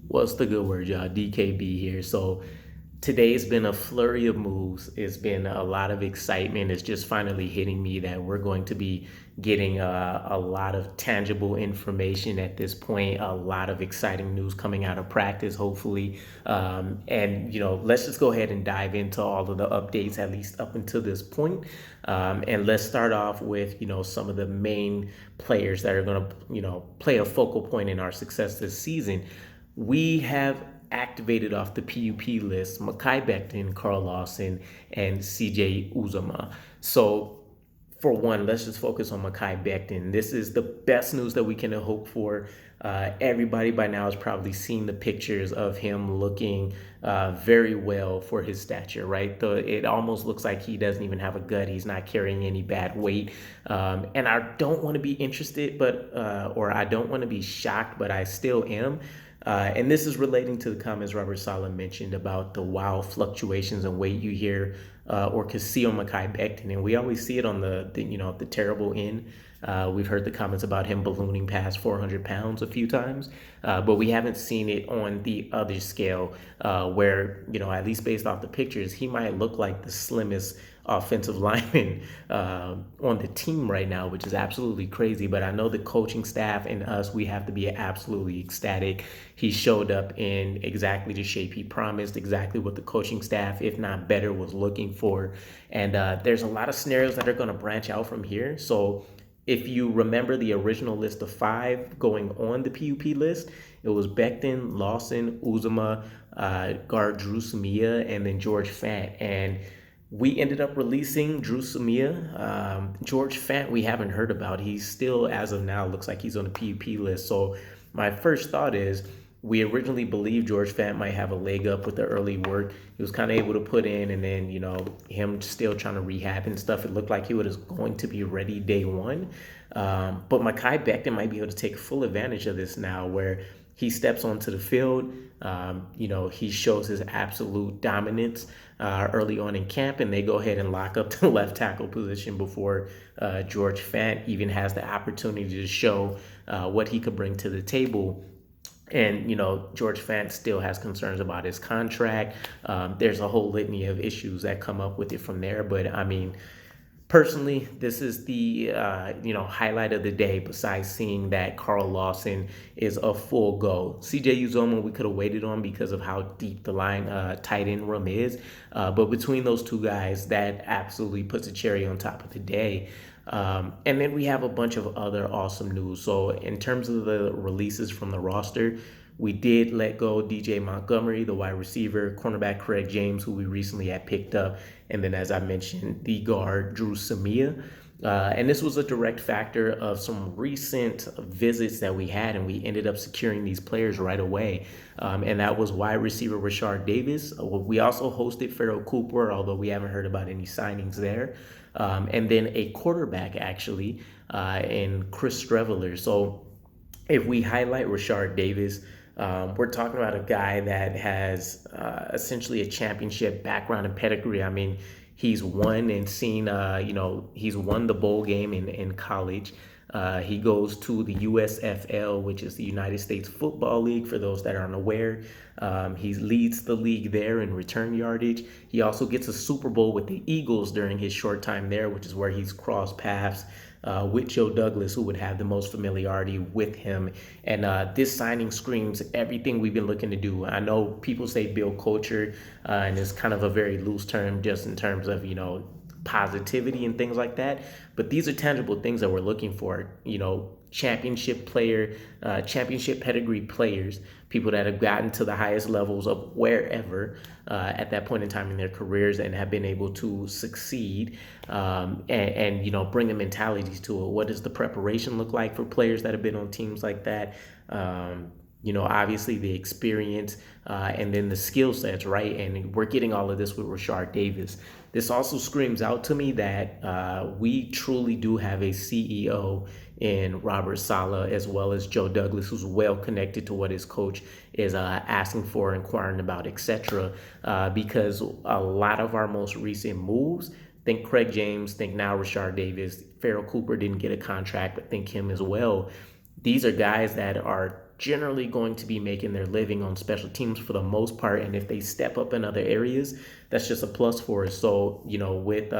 What's the good word, y'all? DKB here. So today's been a flurry of moves. It's been a lot of excitement. It's just finally hitting me that we're going to be getting a lot of tangible information at this point. A lot of exciting news coming out of practice, hopefully. And let's just go ahead and dive into all of the updates, at least up until this point. And let's start off with some of the main players that are going to play a focal point in our success this season. We have activated off the PUP list Mekhi Becton, Carl Lawson, and CJ Uzomah. So, for one, let's just focus on Mekhi Becton. This is the best news that we can hope for. Everybody by now has probably seen the pictures of him looking very well for his stature, right? It almost looks like he doesn't even have a gut. He's not carrying any bad weight. And I don't want to be interested, or I don't want to be shocked, but I still am. And this is relating to the comments Robert Saleh mentioned about the wild fluctuations in weight you hear or can see on Mekhi Becton. And we always see it on the terrible end. We've heard the comments about him ballooning past 400 pounds a few times, but we haven't seen it on the other scale where, at least based off the pictures, he might look like the slimmest offensive lineman on the team right now, which is absolutely crazy. But I know the coaching staff and us, we have to be absolutely ecstatic. He showed up in exactly the shape he promised, exactly what the coaching staff, if not better, was looking for. And there's a lot of scenarios that are going to branch out from here. So if you remember the original list of 5 going on the PUP list, it was Becton, Lawson, Uzomah, guard Drew Samia, and then George Fant. And we ended up releasing Drew Samia. George Fant, we haven't heard about. He's still, as of now, looks like he's on the PUP list. So my first thought is we originally believed George Fant might have a leg up with the early work. He was kind of able to put in, and then, him still trying to rehab and stuff. It looked like he was going to be ready day one. But Mekhi Becton might be able to take full advantage of this now where he steps onto the field. He shows his absolute dominance early on in camp, and they go ahead and lock up the left tackle position before George Fant even has the opportunity to show what he could bring to the table. And, George Fant still has concerns about his contract. There's a whole litany of issues that come up with it from there. But, I mean, personally, this is the, highlight of the day besides seeing that Carl Lawson is a full go. CJ Uzomah, we could have waited on because of how deep the line tight end room is. But between those two guys, that absolutely puts a cherry on top of the day. And then we have a bunch of other awesome news. So in terms of the releases from the roster, we did let go DJ Montgomery, the wide receiver, cornerback Craig James, who we recently had picked up, and then, as I mentioned, the guard Drew Samia. And this was a direct factor of some recent visits that we had, and we ended up securing these players right away. And that was wide receiver Rashard Davis. We also hosted Farrell Cooper, although we haven't heard about any signings there. And then a quarterback, actually, in Chris Streveler. So if we highlight Rashard Davis, we're talking about a guy that has essentially a championship background and pedigree. I mean, he's won and seen, he's won the bowl game in college. He goes to the USFL, which is the United States Football League, for those that aren't aware. He leads the league there in return yardage. He also gets a Super Bowl with the Eagles during his short time there, which is where he's crossed paths with Joe Douglas, who would have the most familiarity with him. And this signing screams everything we've been looking to do. I know people say build culture, and it's kind of a very loose term just in terms of, positivity and things like that. But these are tangible things that we're looking for, championship pedigree players, people that have gotten to the highest levels of wherever at that point in time in their careers and have been able to succeed and bring a mentality to it. What does the preparation look like for players that have been on teams like that? Obviously the experience and then the skill sets, right? And we're getting all of this with Rashard Davis. This also screams out to me that we truly do have a CEO in Robert Saleh, as well as Joe Douglas, who's well connected to what his coach is asking for, inquiring about, etc. Because a lot of our most recent moves, think Craig James, think now Rashard Davis, Farrell Cooper didn't get a contract, but think him as well. These are guys that are generally going to be making their living on special teams for the most part. And if they step up in other areas, that's just a plus for us. So, with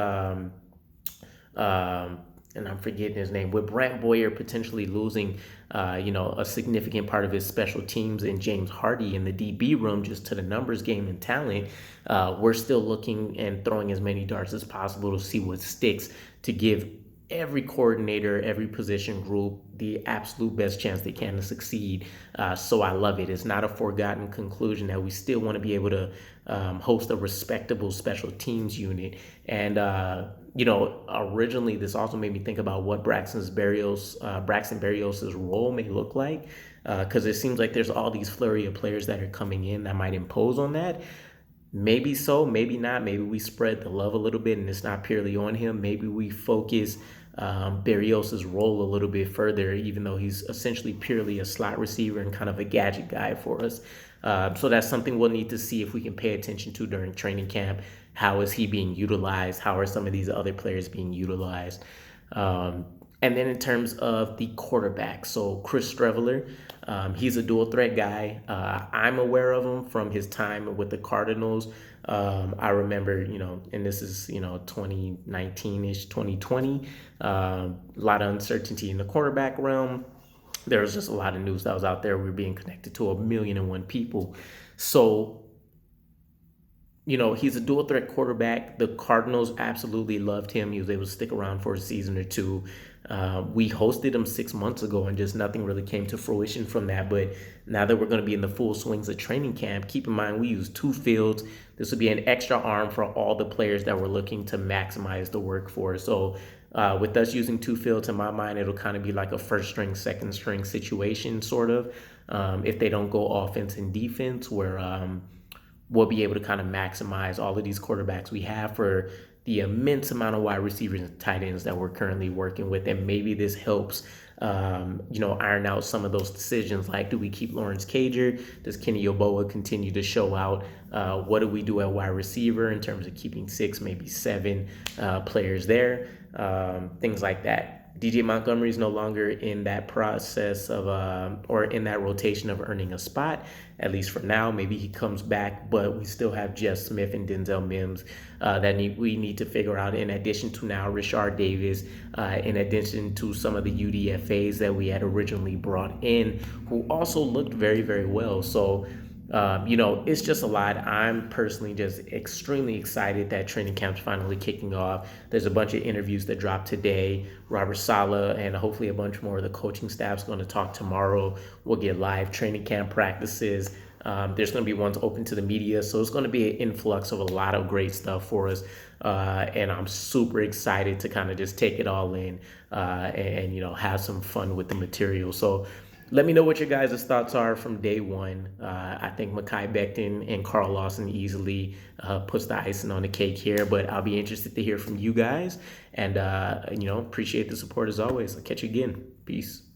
and I'm forgetting his name, with Brant Boyer potentially losing, a significant part of his special teams and James Hardy in the DB room just to the numbers game and talent, we're still looking and throwing as many darts as possible to see what sticks to give every coordinator, every position group the absolute best chance they can to succeed. So I love it. It's not a forgotten conclusion that we still want to be able to host a respectable special teams unit. And, originally this also made me think about what Braxton Berrios' role may look like, because it seems like there's all these flurry of players that are coming in that might impose on that. Maybe so, maybe not. Maybe we spread the love a little bit and it's not purely on him. Maybe we focus Berrios' role a little bit further, even though he's essentially purely a slot receiver and kind of a gadget guy for us. So that's something we'll need to see if we can pay attention to during training camp. How is he being utilized? How are some of these other players being utilized? And then in terms of the quarterback, so Chris Streveler, he's a dual threat guy. I'm aware of him from his time with the Cardinals. I remember, and this is, 2019-ish, 2020, a lot of uncertainty in the quarterback realm. There was just a lot of news that was out there. We were being connected to 1,000,001 people. So, he's a dual threat quarterback. The Cardinals absolutely loved him. He was able to stick around for a season or two. We hosted him 6 months ago and just nothing really came to fruition from that. But now that we're going to be in the full swings of training camp, keep in mind we use 2 fields. This will be an extra arm for all the players that we're looking to maximize the work for. So with us using 2 fields, in my mind, it'll kind of be like a first string, second string situation, sort of. If they don't go offense and defense, where we'll be able to kind of maximize all of these quarterbacks we have for the immense amount of wide receivers and tight ends that we're currently working with. And maybe this helps, iron out some of those decisions. Like, do we keep Lawrence Cager? Does Kenny Yeboah continue to show out? What do we do at wide receiver in terms of keeping 6, maybe 7 players there? Things like that. DJ Montgomery is no longer in that process of, or in that rotation of earning a spot, at least for now. Maybe he comes back, but we still have Jeff Smith and Denzel Mims that we need to figure out, in addition to now Rashard Davis, in addition to some of the UDFAs that we had originally brought in, who also looked very, very well. So, it's just a lot. I'm personally just extremely excited that training camp's finally kicking off. There's a bunch of interviews that dropped today. Robert Saleh and hopefully a bunch more of the coaching staff's going to talk tomorrow. We'll get live training camp practices. There's going to be ones open to the media. So it's going to be an influx of a lot of great stuff for us. And I'm super excited to kind of just take it all in and have some fun with the material. So let me know what your guys' thoughts are from day one. I think Mekhi Becton and Carl Lawson easily puts the icing on the cake here, but I'll be interested to hear from you guys. And, appreciate the support as always. I'll catch you again. Peace.